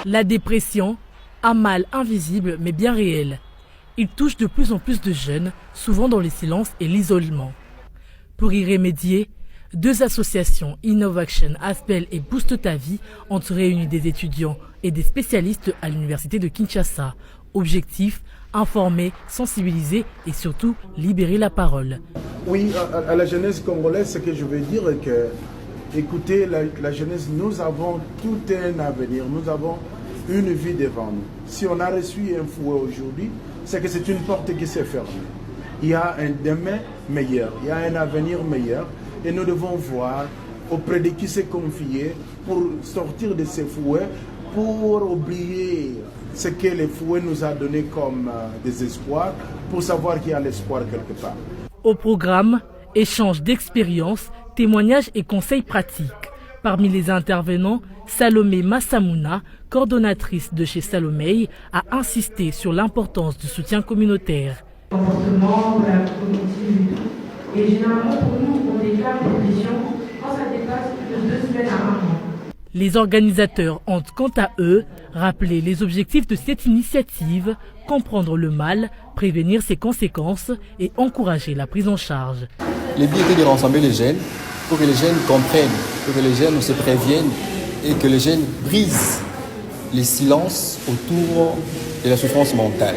La dépression, un mal invisible mais bien réel. Il touche de plus en plus de jeunes, souvent dans le silence et l'isolement. Pour y remédier, deux associations, Innovaction Aspel et Booste ta vie, ont réuni des étudiants et des spécialistes à l'université de Kinshasa. Objectif, informer, sensibiliser et surtout libérer la parole. Oui, à la jeunesse congolaise, ce que je veux dire est que, écoutez, la jeunesse, nous avons tout un avenir, nous avons une vie devant nous. Si on a reçu un fouet aujourd'hui, c'est que c'est une porte qui s'est fermée. Il y a un demain meilleur, il y a un avenir meilleur et nous devons voir auprès de qui se confier pour sortir de ces fouets, pour oublier ce que les fouets nous a donné comme des espoirs, pour savoir qu'il y a l'espoir quelque part. Au programme, échange d'expériences, témoignages et conseils pratiques. Parmi les intervenants, Salomé Massamouna, coordonnatrice de chez Salomé, a insisté sur l'importance du soutien communautaire. Le comportement, la cognitive et tout. Et généralement, pour nous, on déclare des dépressions quand ça dépasse plus de 2 semaines à 1 mois. Les organisateurs ont, quant à eux, rappelé les objectifs de cette initiative, comprendre le mal, prévenir ses conséquences et encourager la prise en charge. Le but était de rassembler les jeunes pour que les jeunes comprennent, pour que les jeunes se préviennent et que les jeunes brisent les silences autour de la souffrance mentale.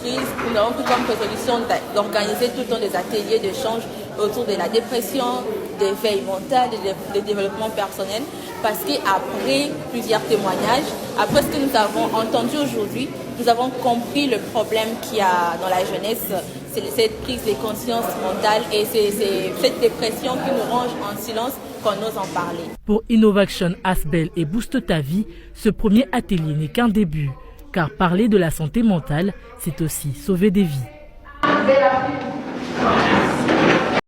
Nous avons pris comme résolution d'organiser tout le temps des ateliers d'échange autour de la dépression, des veilles mentales, de développement personnel, parce qu'après plusieurs témoignages, après ce que nous avons entendu aujourd'hui, nous avons compris le problème qu'il y a dans la jeunesse, c'est cette prise de conscience mentale et c'est cette dépression qui nous range en silence qu'on ose en parler. Pour Innovaction Aspel et Booste ta vie, ce premier atelier n'est qu'un début, car parler de la santé mentale, c'est aussi sauver des vies.